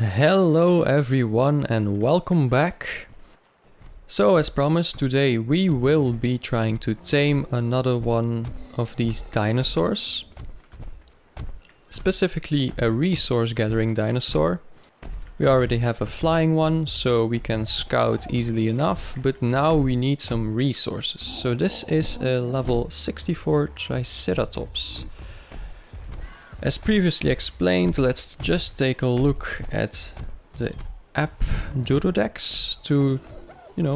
Hello everyone and welcome back. So as promised, today we will be trying to tame another one of these dinosaurs. Specifically a resource gathering dinosaur. We already have a flying one, so we can scout easily enough, but now we need some resources. So this is a level 64 Triceratops. As previously explained, let's just take a look at the app Dododex to,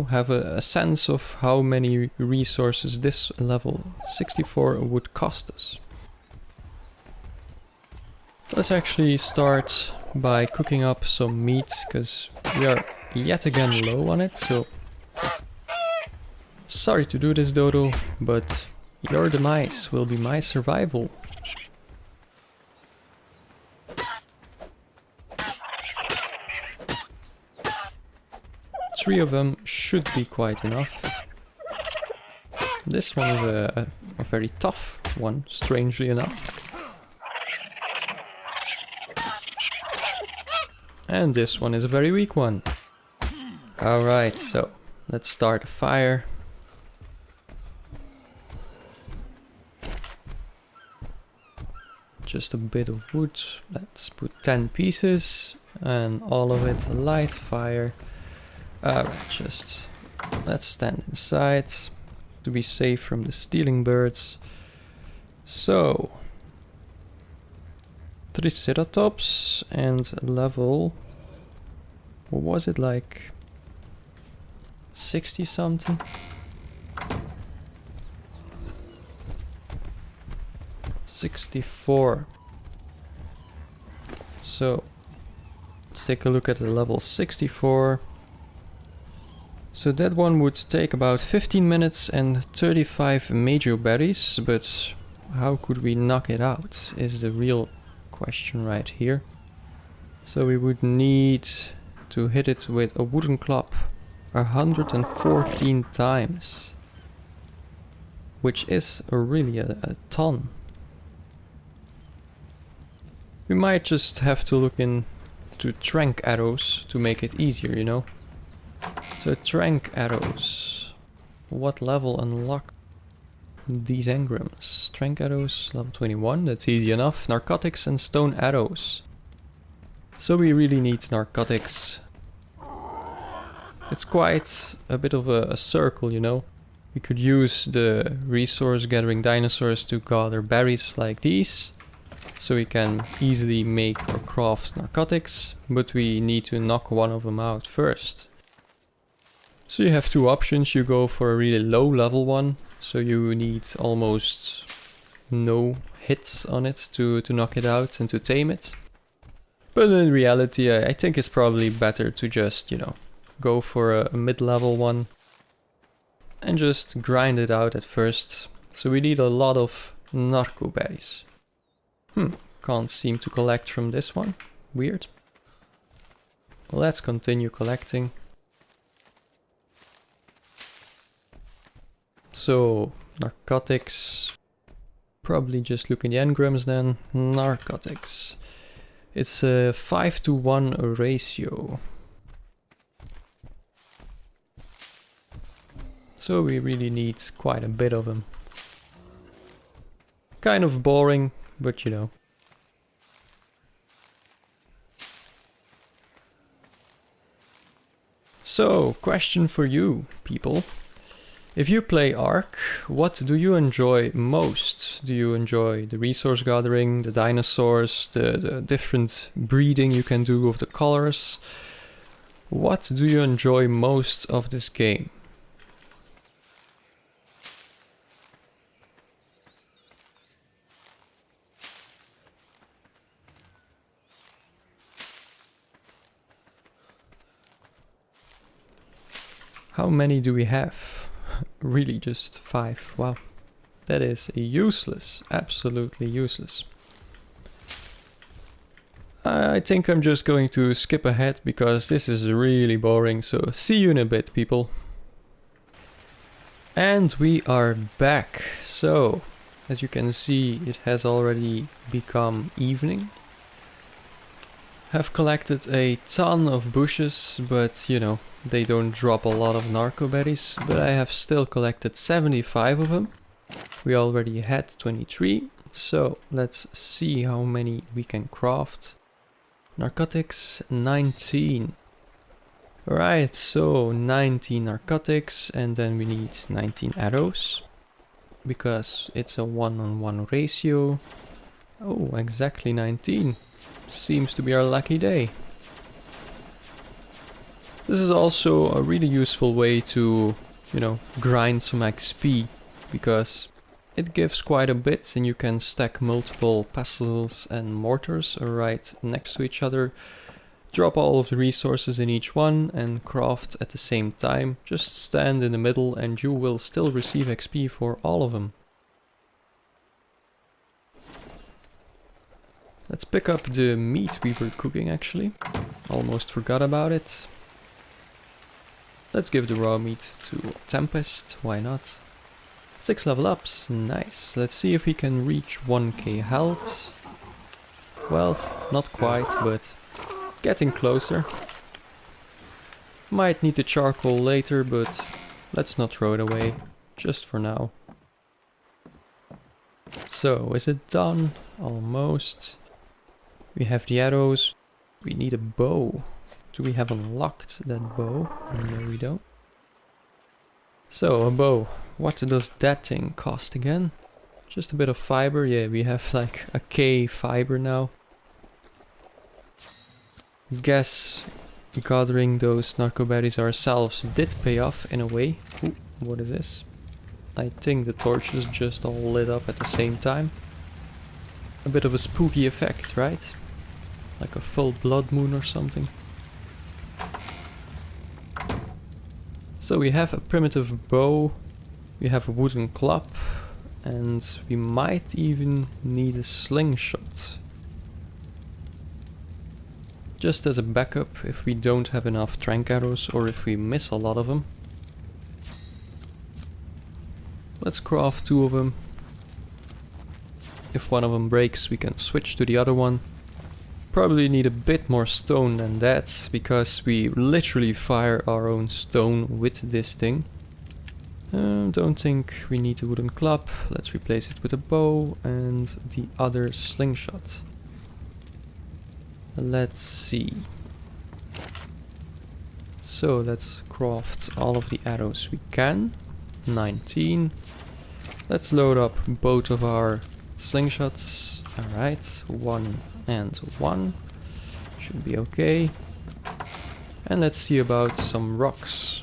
have a sense of how many resources this level 64 would cost us. Let's actually start by cooking up some meat, because we are yet again low on it, so sorry to do this, Dodo, but your demise will be my survival. Three of them should be quite enough. This one is a very tough one, strangely enough. And this one is a very weak one. Alright, so let's start a fire. Just a bit of wood. Let's put 10 pieces and all of it light fire. Alright, let's stand inside to be safe from the stealing birds. So, Triceratops and level, what was it, like 60 something? $64. So, let's take a look at the level 64. So that one would take about 15 minutes and 35 major berries, but how could we knock it out is the real question right here. So we would need to hit it with a wooden club 114 times, which is really a ton. We might just have to look into trank arrows to make it easier, So trank arrows. What level unlock these engrams? Trank arrows, level 21, that's easy enough. Narcotics and stone arrows. So we really need narcotics. It's quite a bit of a circle, We could use the resource gathering dinosaurs to gather berries like these. So we can easily make or craft narcotics, but we need to knock one of them out first. So you have two options. You go for a really low level one, so you need almost no hits on it to knock it out and to tame it. But in reality, I think it's probably better to just, go for a mid-level one and just grind it out at first. So we need a lot of narco berries. Can't seem to collect from this one. Weird. Let's continue collecting. So, narcotics. Probably just look in the engrams then. Narcotics. It's a 5-to-1 ratio. So we really need quite a bit of them. Kind of boring, but So, question for you, people. If you play ARK, what do you enjoy most? Do you enjoy the resource gathering, the dinosaurs, the different breeding you can do of the colors? What do you enjoy most of this game? How many do we have? Really just 5. Wow. That is useless. Absolutely useless. I think I'm just going to skip ahead because this is really boring. So see you in a bit, people. And we are back. So, as you can see, it has already become evening. Have collected a ton of bushes, but you know, they don't drop a lot of narco berries, but I have still collected 75 of them. We already had 23, so let's see how many we can craft. Narcotics, 19. Alright, so 19 narcotics, and then we need 19 arrows, because it's a 1-on-1 ratio. Oh, exactly 19. Seems to be our lucky day. This is also a really useful way to, you know, grind some XP, because it gives quite a bit and you can stack multiple pestles and mortars right next to each other. Drop all of the resources in each one and craft at the same time. Just stand in the middle and you will still receive XP for all of them. Let's pick up the meat we were cooking actually. Almost forgot about it. Let's give the raw meat to Tempest, why not? 6 level ups, nice. Let's see if we can reach 1k health. Well, not quite, but getting closer. Might need the charcoal later, but let's not throw it away, just for now. So, is it done? Almost. We have the arrows. We need a bow. Do we have unlocked that bow? No, we don't. So, a bow. What does that thing cost again? Just a bit of fiber. Yeah, we have like a K fiber now. Guess gathering those narco berries ourselves did pay off in a way. Ooh, what is this? I think the torches just all lit up at the same time. A bit of a spooky effect, right? Like a full blood moon or something. So we have a primitive bow, we have a wooden club, and we might even need a slingshot. Just as a backup if we don't have enough trank arrows or if we miss a lot of them. Let's craft 2 of them. If one of them breaks, we can switch to the other one. Probably need a bit more stone than that, because we literally fire our own stone with this thing. Don't think we need a wooden club. Let's replace it with a bow and the other slingshot. Let's see. So let's craft all of the arrows we can. 19. Let's load up both of our slingshots. Alright, 1 and 1. Should be okay. And let's see about some rocks.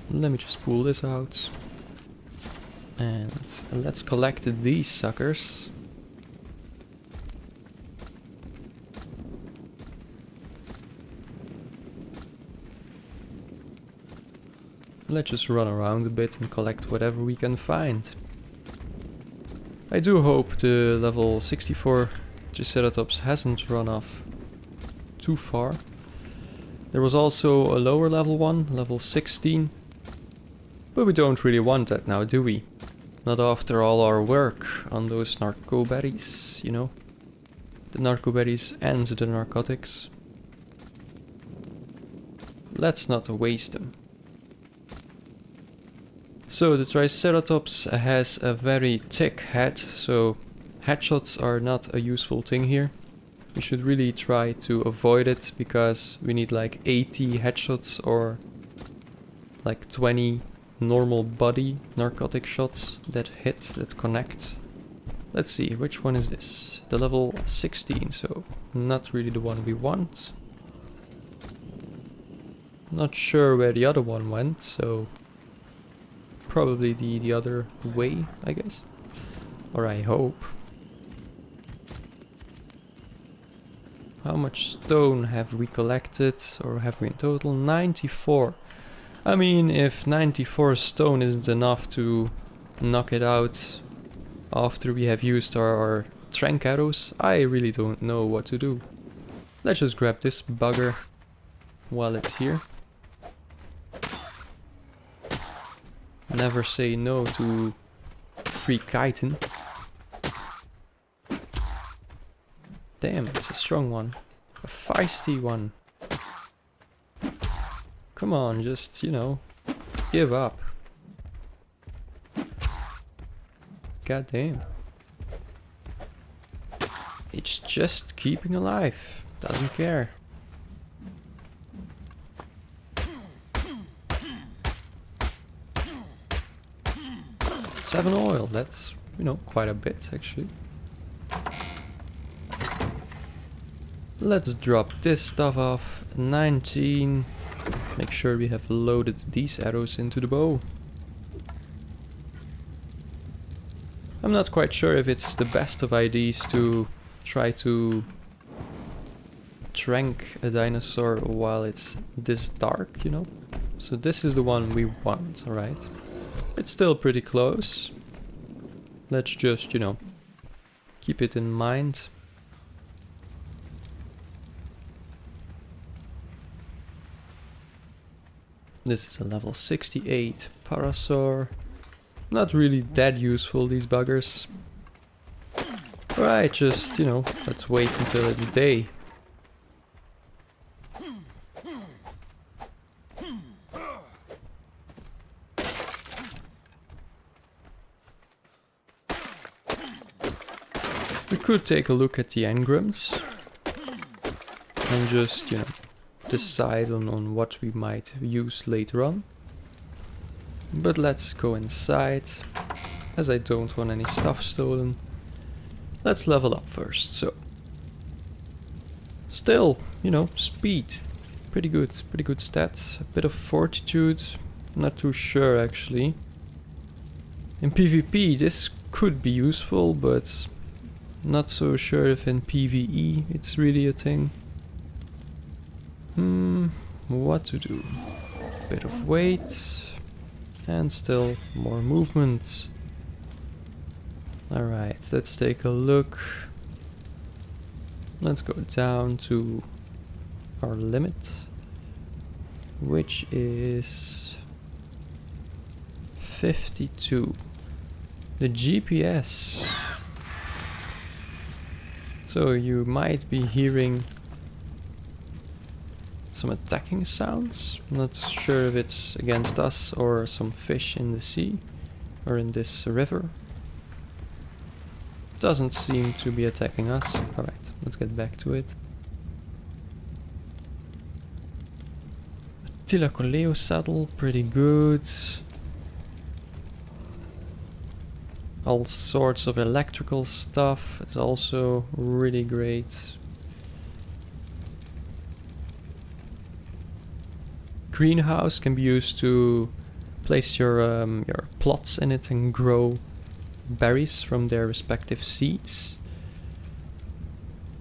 Let me just pull this out. And let's collect these suckers. Let's just run around a bit and collect whatever we can find. I do hope the level 64 Triceratops hasn't run off too far. There was also a lower level one, level 16. But we don't really want that now, do we? Not after all our work on those narco berries, you know? The narco berries and the narcotics. Let's not waste them. So the Triceratops has a very thick head, so headshots are not a useful thing here. We should really try to avoid it, because we need like 80 headshots or like 20 normal body narcotic shots that hit, that connect. Let's see, which one is this? The level 16, so not really the one we want. Not sure where the other one went, so probably the other way, I guess. Or I hope. How much stone have we collected, or have we in total? 94. I mean, if 94 stone isn't enough to knock it out after we have used our trank arrows, I really don't know what to do. Let's just grab this bugger while it's here. Never say no to free chitin. Damn, it's a strong one. A feisty one. Come on, just, you know, give up. God damn. It's just keeping alive. Doesn't care. Seven oil, that's, you know, quite a bit actually. Let's drop this stuff off. 19. Make sure we have loaded these arrows into the bow. I'm not quite sure if it's the best of ideas to try to trank a dinosaur while it's this dark, you know? So this is the one we want, alright? It's still pretty close. Let's just, you know, keep it in mind. This is a level 68 parasaur. Not really that useful, these buggers. Alright, just, you know, let's wait until it's day. We could take a look at the engrams and just, you know, decide on what we might use later on. But let's go inside, as I don't want any stuff stolen. Let's level up first, so. Still, you know, speed. Pretty good stats. A bit of fortitude, not too sure actually. In PvP this could be useful, but not so sure if in PvE it's really a thing. What to do? Bit of weight. And still more movement. Alright, let's take a look. Let's go down to our limit, which is 52. The GPS. So you might be hearing some attacking sounds. Not sure if it's against us or some fish in the sea or in this river. Doesn't seem to be attacking us. Alright, let's get back to it. Tilacoleo saddle, pretty good. All sorts of electrical stuff, it's also really great. Greenhouse can be used to place your plots in it and grow berries from their respective seeds.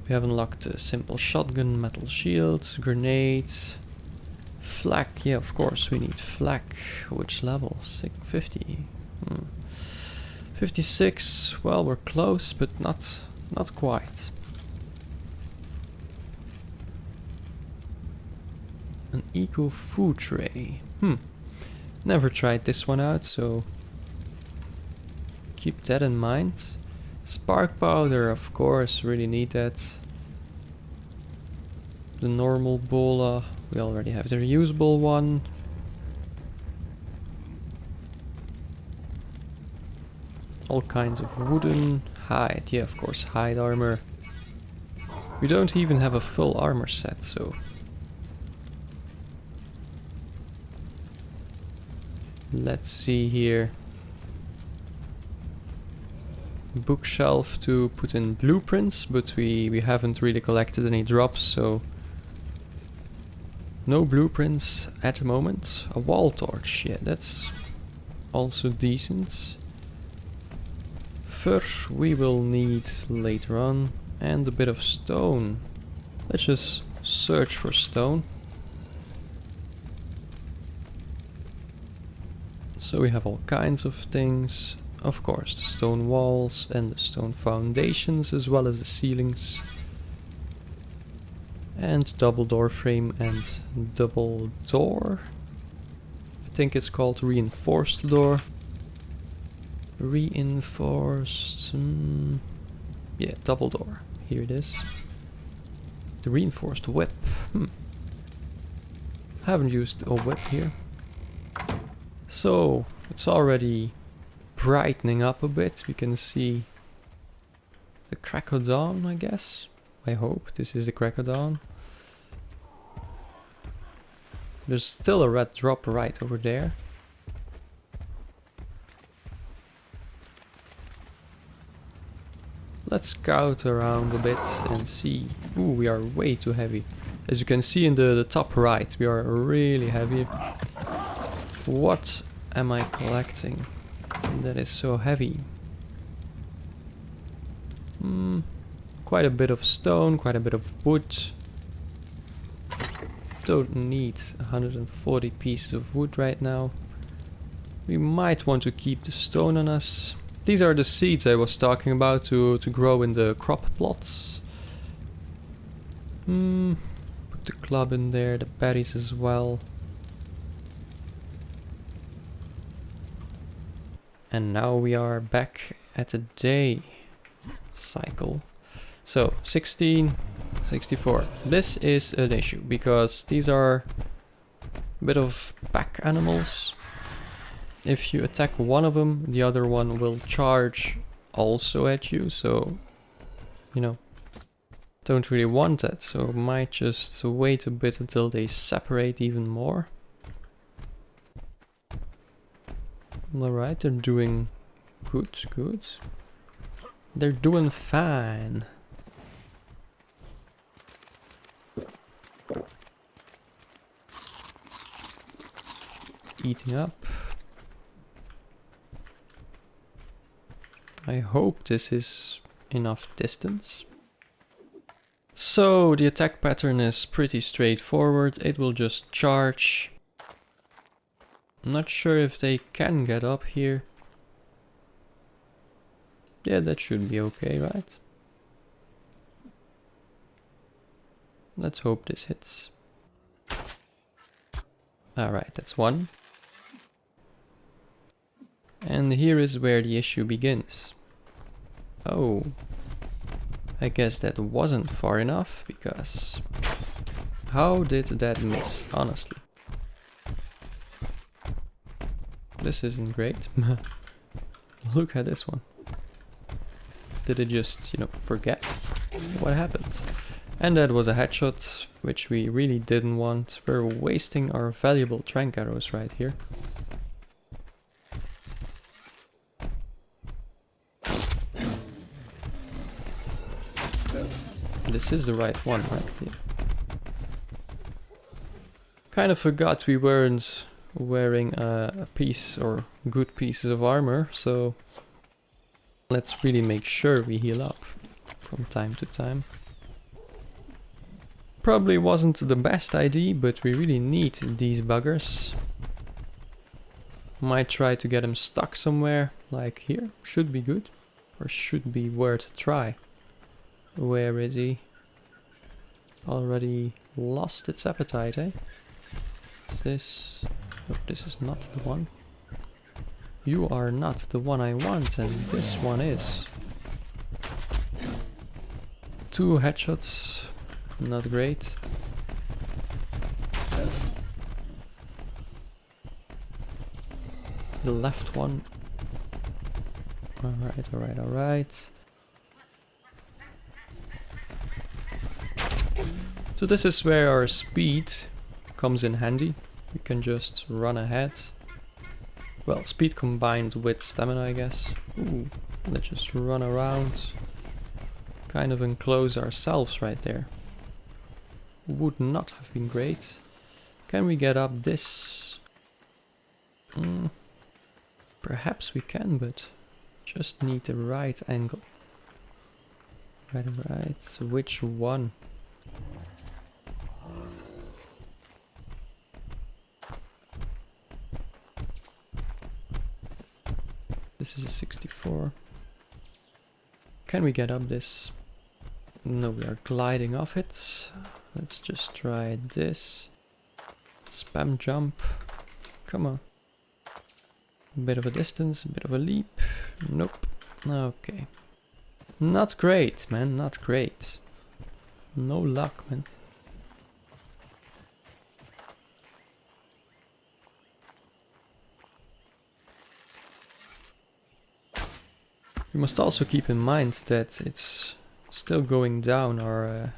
We have unlocked a simple shotgun, metal shield, grenade, flak. Yeah, of course we need flak. Which level? 50. 56. Well, we're close, but not quite. An eco food tray. Never tried this one out, so keep that in mind. Spark powder, of course, really need that. The normal bola, we already have the reusable one. All kinds of wooden hide. Yeah, of course, hide armor. We don't even have a full armor set, so let's see here. Bookshelf to put in blueprints, but we haven't really collected any drops, so no blueprints at the moment. A wall torch, yeah, that's also decent. Fur we will need later on, and a bit of stone. Let's just search for stone. So we have all kinds of things. Of course, the stone walls and the stone foundations, as well as the ceilings. And double door frame and double door. I think it's called reinforced door. Reinforced... yeah, double door. Here it is. The reinforced whip. Haven't used a whip here. So it's already brightening up a bit. We can see the crack of dawn, I guess. I hope this is the crack of dawn. There's still a red drop right over there. Let's scout around a bit and see. Ooh, we are way too heavy. As you can see in the top right, we are really heavy. What am I collecting that is so heavy? Quite a bit of stone, quite a bit of wood. Don't need 140 pieces of wood right now. We might want to keep the stone on us. These are the seeds I was talking about to grow in the crop plots. Put the club in there, the berries as well. And now we are back at the day cycle. So 16, 64. This is an issue because these are a bit of pack animals. If you attack one of them, the other one will charge also at you, so, you know, don't really want that, so might just wait a bit until they separate even more. Alright, they're doing good, good. They're doing fine. Eating up. I hope this is enough distance. So the attack pattern is pretty straightforward. It will just charge. I'm not sure if they can get up here. Yeah, that should be okay, right? Let's hope this hits. Alright, that's one. And here is where the issue begins. Oh, I guess that wasn't far enough, because how did that miss, honestly? This isn't great. Look at this one. Did it just, you know, forget what happened? And that was a headshot, which we really didn't want. We're wasting our valuable trank arrows right here. This is the right one, right? Yeah. Kind of forgot we weren't wearing a piece or good pieces of armor, so let's really make sure we heal up from time to time. Probably wasn't the best idea, but we really need these buggers. Might try to get him stuck somewhere, like here. Should be good, or should be worth a try. Where is he? Already lost its appetite, eh? Is this... Oh, this is not the one. You are not the one I want, and this one is. 2 headshots, not great. The left one. Alright, alright, alright. So this is where our speed comes in handy. We can just run ahead. Well, speed combined with stamina, I guess. Ooh, let's just run around. Kind of enclose ourselves right there. Would not have been great. Can we get up this? Perhaps we can, but just need the right angle. Right. So which one? This is a 64. Can we get up this? No, we are gliding off it. Let's just try this. Spam jump. Come on. A bit of a distance, a bit of a leap. Nope. Okay. Not great, man, not great. No luck, man. We must also keep in mind that it's still going down our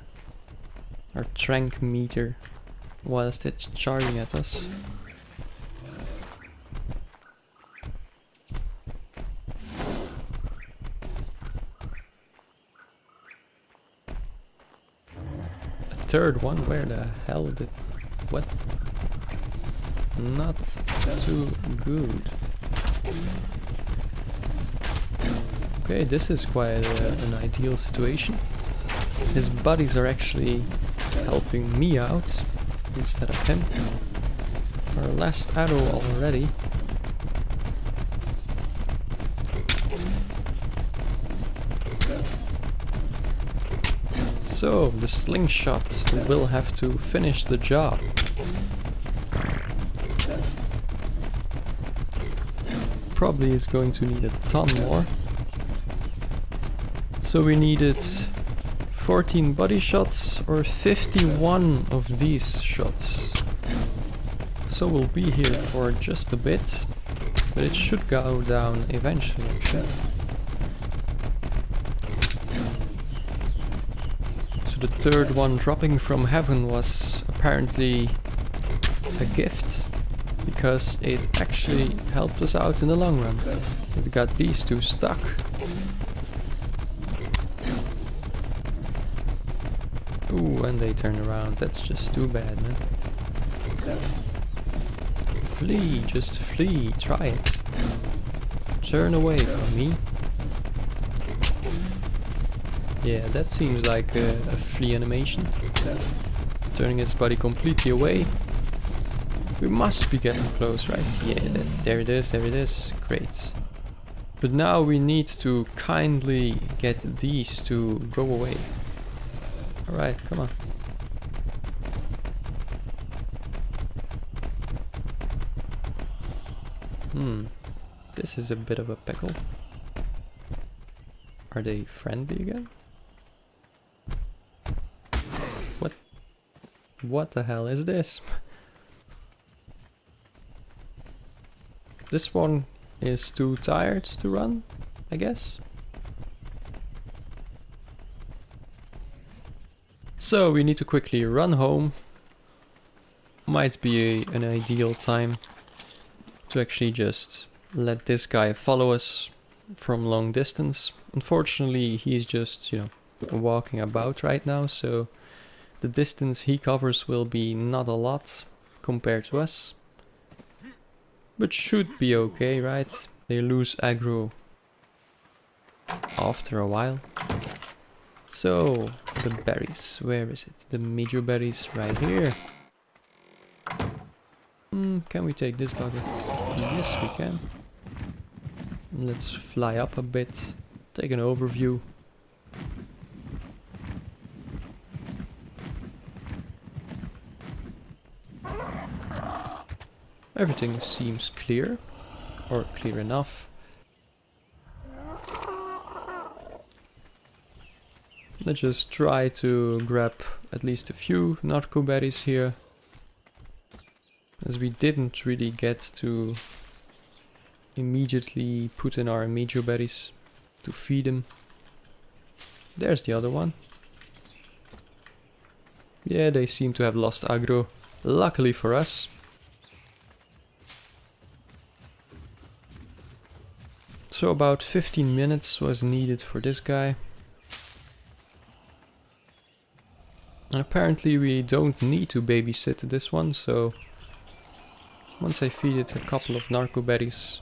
trank meter whilst it's charging at us. A third one? Where the hell did... what? Not too good. Okay, this is quite an ideal situation. His buddies are actually helping me out instead of him. Our last arrow already. So, the slingshot will have to finish the job. Probably is going to need a ton more. So we needed 14 body shots or 51 of these shots. So we'll be here for just a bit, but it should go down eventually actually. So the third one dropping from heaven was apparently a gift, because it actually helped us out in the long run. We got these two stuck. Ooh, and they turn around. That's just too bad, man. Flee, just flee. Try it. Turn away from me. Yeah, that seems like a flea animation. Turning its body completely away. We must be getting close, right? Yeah, there it is, there it is. Great. But now we need to kindly get these to go away. Alright, come on. This is a bit of a pickle. Are they friendly again? What? What the hell is this? This one is too tired to run, I guess. So we need to quickly run home. Might be an ideal time to actually just let this guy follow us from long distance. Unfortunately, he's just, you know, walking about right now, so the distance he covers will be not a lot compared to us. But should be okay, right? They lose aggro after a while. So, the berries, where is it? The major berries right here. Can we take this bugger? Yes, we can. Let's fly up a bit, take an overview. Everything seems clear, or clear enough. Let's just try to grab at least a few narco berries here, as we didn't really get to immediately put in our major berries to feed them. There's the other one. Yeah, they seem to have lost aggro, luckily for us. So about 15 minutes was needed for this guy. And apparently we don't need to babysit this one, so once I feed it a couple of narco berries,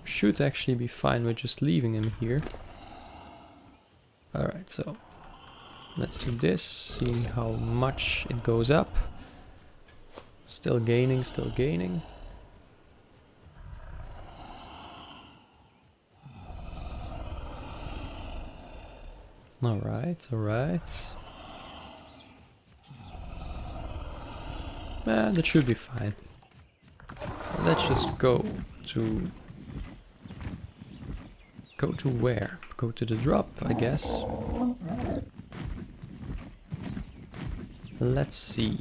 should actually be fine with just leaving him here. Alright, so let's do this, see how much it goes up. Still gaining, still gaining. Alright, alright. That should be fine. Let's just go to where? Go to the drop, I guess. Let's see.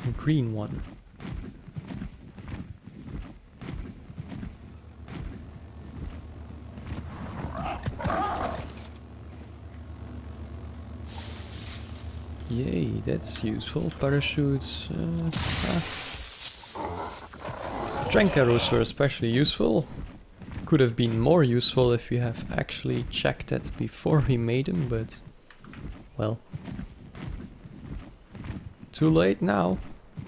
A green one. Yay, that's useful. Parachutes. Trank arrows were especially useful. Could have been more useful if you have actually checked that before we made them, but well, too late now.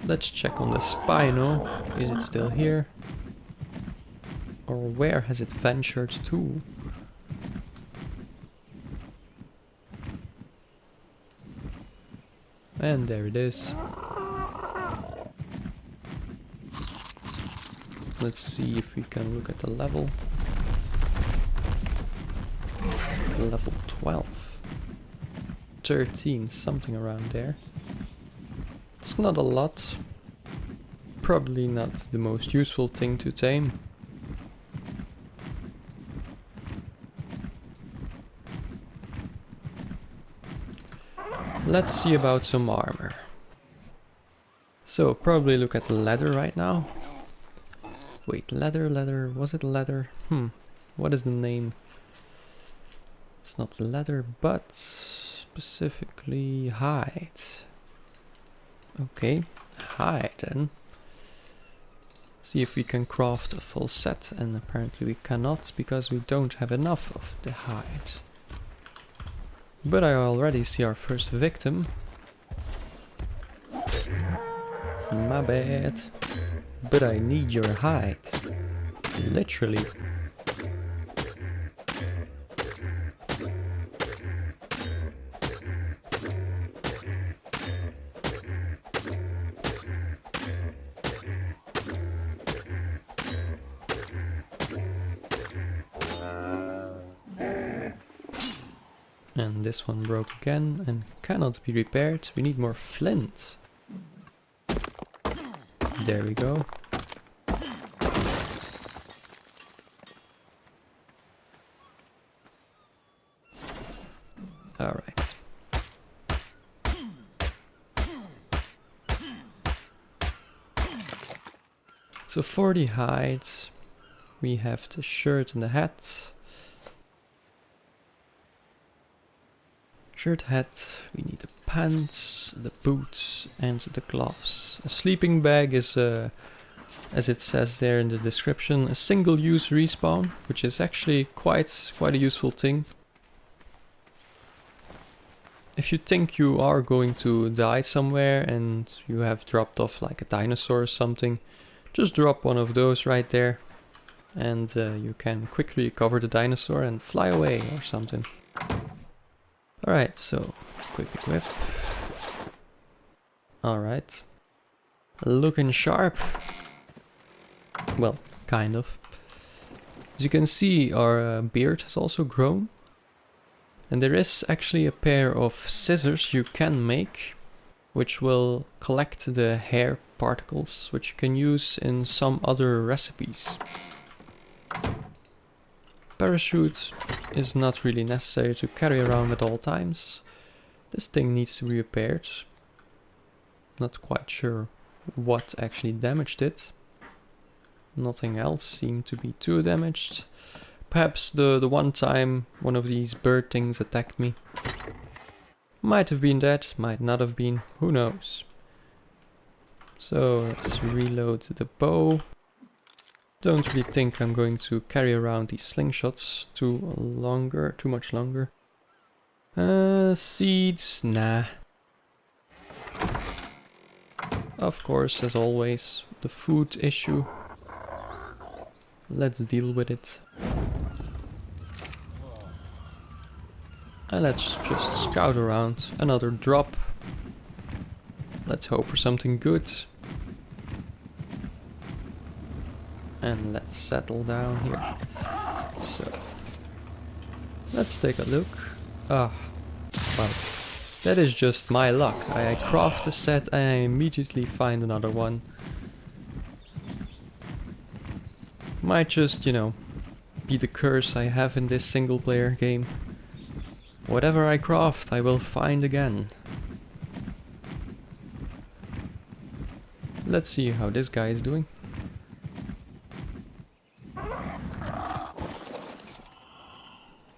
Let's check on the Spino. Is it still here? Or where has it ventured to? And there it is. Let's see if we can look at the level. Level 12. 13, something around there. It's not a lot. Probably not the most useful thing to tame. Let's see about some armor. So, probably look at the leather right now. Wait, leather, was it leather? What is the name? It's not leather, but specifically hide. Okay, hide then. See if we can craft a full set, and apparently we cannot because we don't have enough of the hide. But I already see our first victim. My bad. But I need your hide. Literally. And this one broke again and cannot be repaired. We need more flint. There we go. Alright. So for the hide, we have the shirt and the hat. Shirt, hat, we need the pants, the boots and the gloves. A sleeping bag is, as it says there in the description, a single-use respawn, which is actually quite a useful thing. If you think you are going to die somewhere and you have dropped off like a dinosaur or something, just drop one of those right there and you can quickly recover the dinosaur and fly away or something. Alright, so quick equip. Alright. Looking sharp. Well, kind of. As you can see, our beard has also grown. And there is actually a pair of scissors you can make, which will collect the hair particles, which you can use in some other recipes. Parachute is not really necessary to carry around at all times. This thing needs to be repaired. Not quite sure what actually damaged it. Nothing else seemed to be too damaged. Perhaps the one time one of these bird things attacked me. Might have been that, might not have been, who knows. So let's reload the bow. Don't really think I'm going to carry around these slingshots too much longer. Seeds, nah. Of course, as always, the food issue. Let's deal with it. And let's just scout around. Another drop. Let's hope for something good. And let's settle down here. So, let's take a look. Ah, wow. That is just my luck. I craft a set and I immediately find another one. Might just, you know, be the curse I have in this single player game. Whatever I craft, I will find again. Let's see how this guy is doing.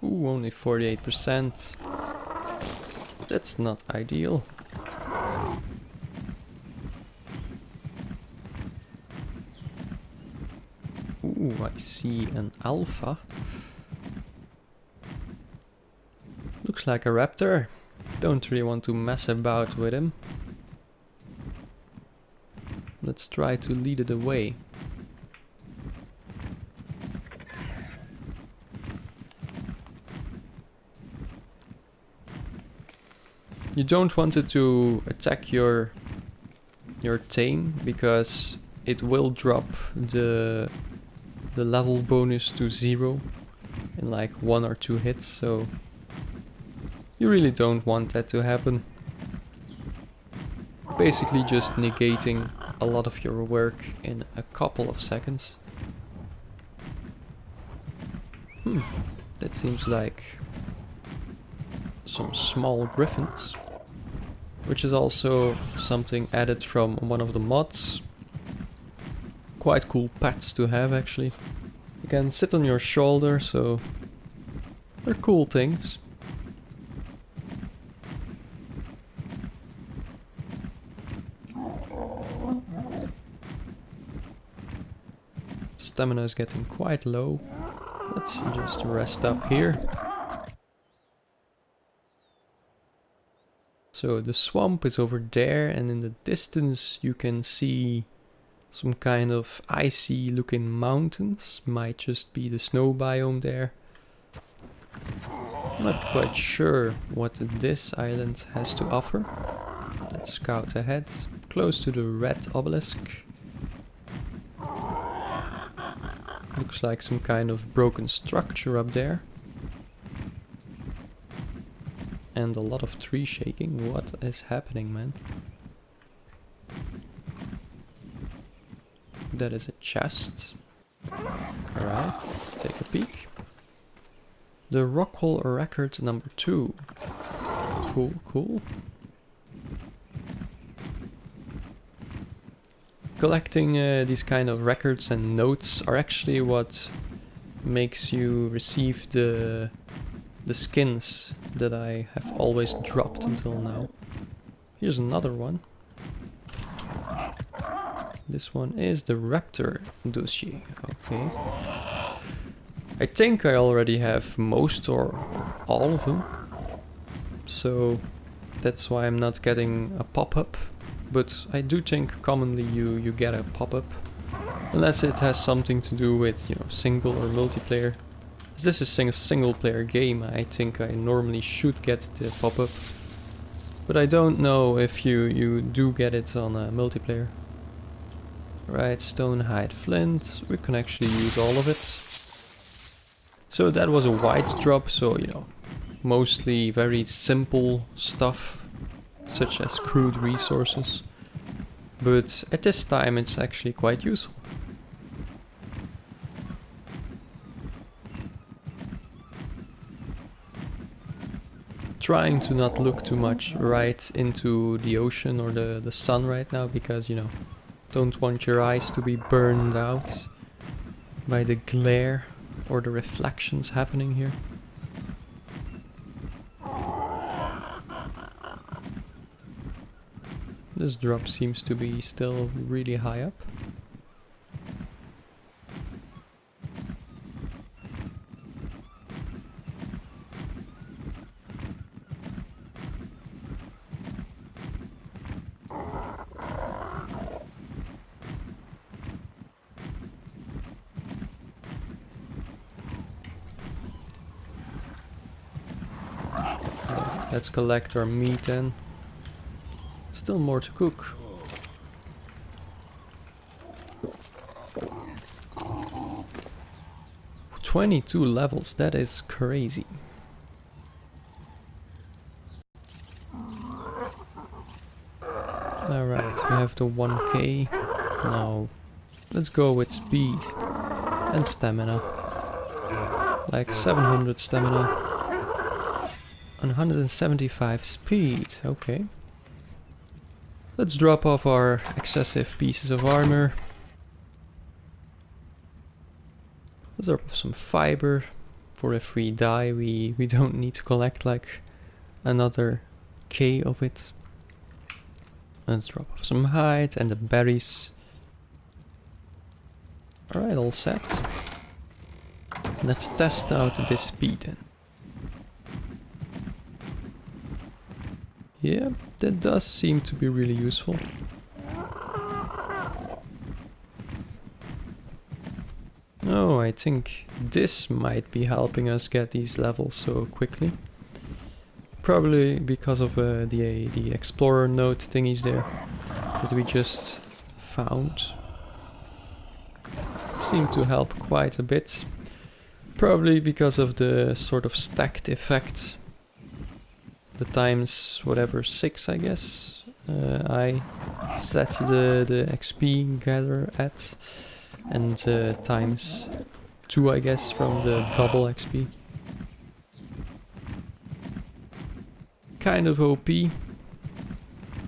Ooh, only 48%. That's not ideal. Ooh, I see an alpha. Looks like a raptor. Don't really want to mess about with him. Let's try to lead it away. You don't want it to attack your tame, because it will drop the level bonus to 0 in like 1 or 2 hits, so you really don't want that to happen. Basically just negating a lot of your work in a couple of seconds. That seems like some small griffins, which is also something added from one of the mods. Quite cool pets to have, actually. You can sit on your shoulder, so they're cool things. Stamina is getting quite low. Let's just rest up here. So the swamp is over there, and in the distance you can see some kind of icy looking mountains. Might just be the snow biome there. Not quite sure what this island has to offer. Let's scout ahead, close to the red obelisk. Looks like some kind of broken structure up there. And a lot of tree shaking. What is happening, man? That is a chest. Alright, take a peek. The Rockwall record number 2. Cool, cool. Collecting these kind of records and notes are actually what makes you receive the skins that I have always dropped until now. Here's another one. This one is the Raptor dossier. Okay. I think I already have most or all of them. So that's why I'm not getting a pop-up. But I do think commonly you get a pop-up. Unless it has something to do with, you know, single or multiplayer. As this is a single player game, I think I normally should get the pop-up. But I don't know if you do get it on a multiplayer. Right, stone, hide, flint. We can actually use all of it. So that was a wide drop, so, you know, mostly very simple stuff, such as crude resources. But at this time it's actually quite useful. Trying to not look too much right into the ocean or the sun right now, because, you know, don't want your eyes to be burned out by the glare or the reflections happening here. This drop seems to be still really high up. Let's collect our meat then. Still more to cook. "22 levels, that is crazy." Alright, we have the 1k. Now, let's go with speed and stamina. Like 700 stamina. 175 speed, okay. Let's drop off our excessive pieces of armor. Let's drop off some fiber, for if we die we don't need to collect like another K of it. Let's drop off some hide and the berries. Alright, all set. Let's test out this speed then. Yeah, that does seem to be really useful. Oh, I think this might be helping us get these levels so quickly. Probably because of the explorer node thingies there that we just found. Seem to help quite a bit. Probably because of the sort of stacked effect. The times whatever 6 I guess I set the XP gather at, and times 2 I guess from the double XP. Kind of OP.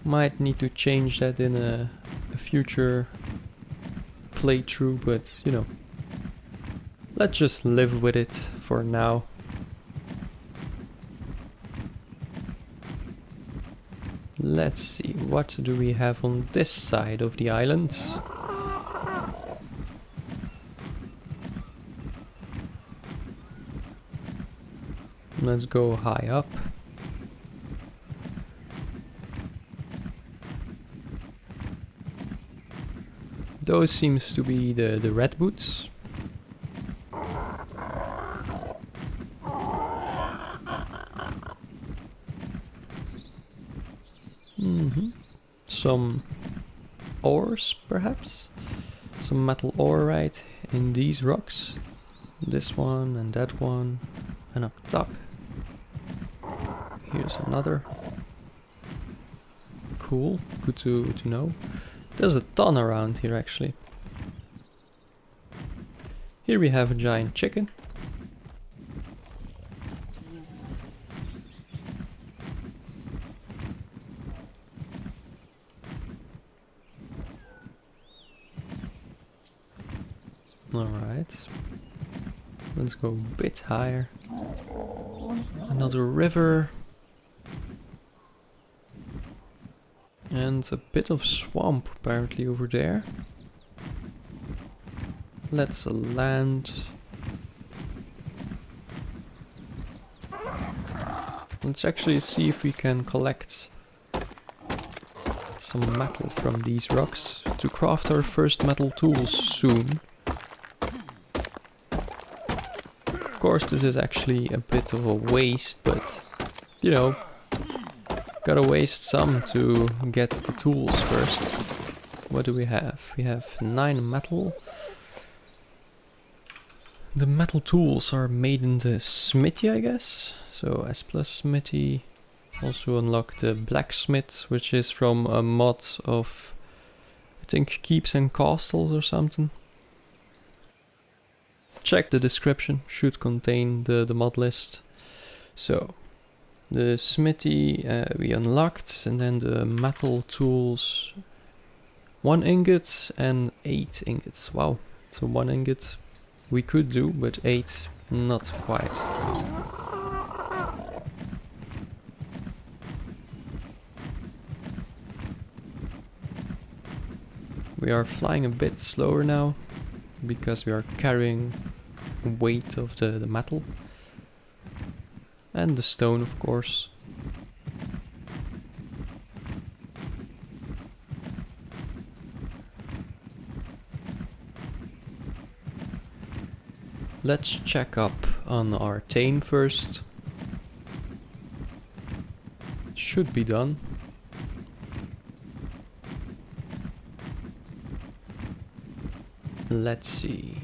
Might need to change that in a future playthrough, but you know, let's just live with it for now. Let's see, what do we have on this side of the island? Let's go high up. Those seems to be the red boots. Some ores, perhaps? Some metal ore right in these rocks. This one and that one. And up top. Here's another. Cool, good to know. There's a ton around here actually. Here we have a giant chicken. Alright. Let's go a bit higher. Another river. And a bit of swamp apparently over there. Let's land. Let's actually see if we can collect some metal from these rocks to craft our first metal tools soon. Of course, this is actually a bit of a waste, but you know, gotta waste some to get the tools first. What do we have? We have 9 metal. The metal tools are made in the smithy, I guess. So S plus smithy. Also unlock the blacksmith, which is from a mod of, I think, keeps and castles or something. Check the description, should contain the mod list. So, the smithy we unlocked, and then the metal tools, 1 ingot and 8 ingots. Wow, so 1 ingot we could do, but 8 not quite. We are flying a bit slower now because we are carrying weight of the metal and the stone, of course. Let's check up on our tame first. Should be done. Let's see.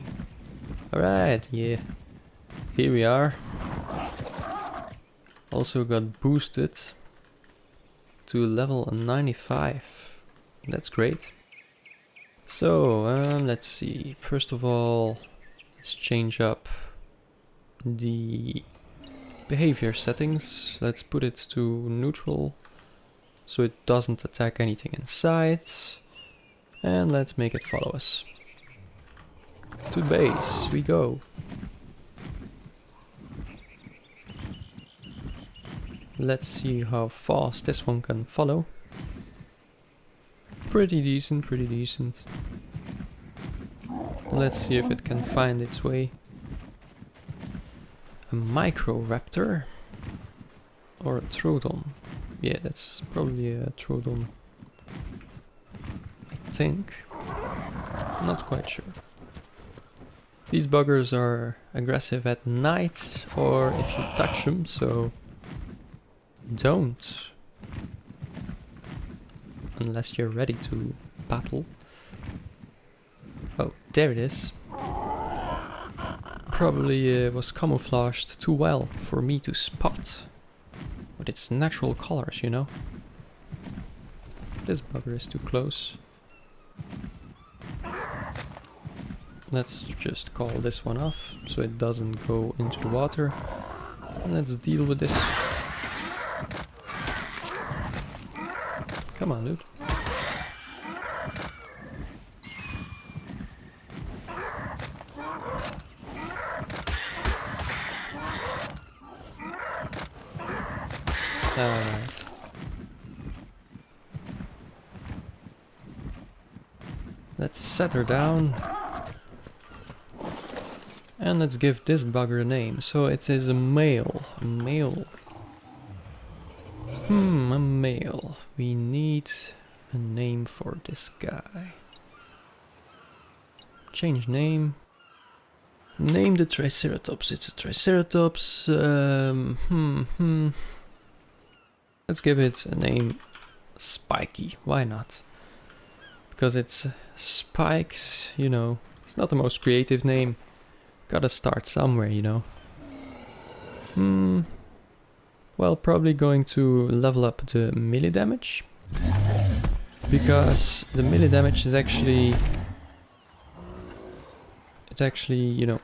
Alright, yeah. Here we are. Also got boosted to level 95. That's great. So, let's see. First of all, let's change up the behavior settings. Let's put it to neutral. so it doesn't attack anything in sight. And let's make it follow us. To base we go. Let's see how fast this one can follow. Pretty decent, pretty decent. Let's see if it can find its way. A Microraptor or a Troodon. Yeah, that's probably a Troodon. I think. Not quite sure. These buggers are aggressive at night or if you touch them, so don't. Unless you're ready to battle. Oh, there it is. Probably was camouflaged too well for me to spot. With its natural colors, you know. This bugger is too close. Let's just call this one off so it doesn't go into the water. And let's deal with this. Come on, dude. Alright. Let's set her down. And let's give this bugger a name. So it is a male. A male. A male. We need a name for this guy. Change name. Name the Triceratops. It's a Triceratops. Let's give it a name Spiky. Why not? Because it's spikes, you know. It's not the most creative name. Gotta start somewhere, you know. Well, probably going to level up the melee damage. Because the melee damage is actually... It's actually, you know,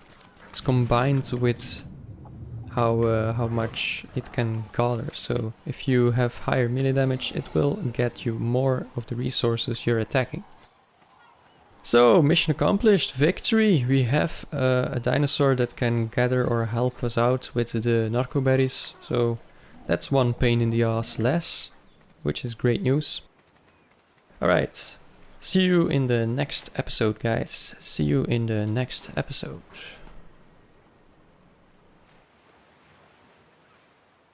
it's combined with how much it can gather. So if you have higher melee damage, it will get you more of the resources you're attacking. So, mission accomplished, victory! We have a dinosaur that can gather or help us out with the narco berries. So that's one pain in the ass less, which is great news. Alright, see you in the next episode, guys. See you in the next episode.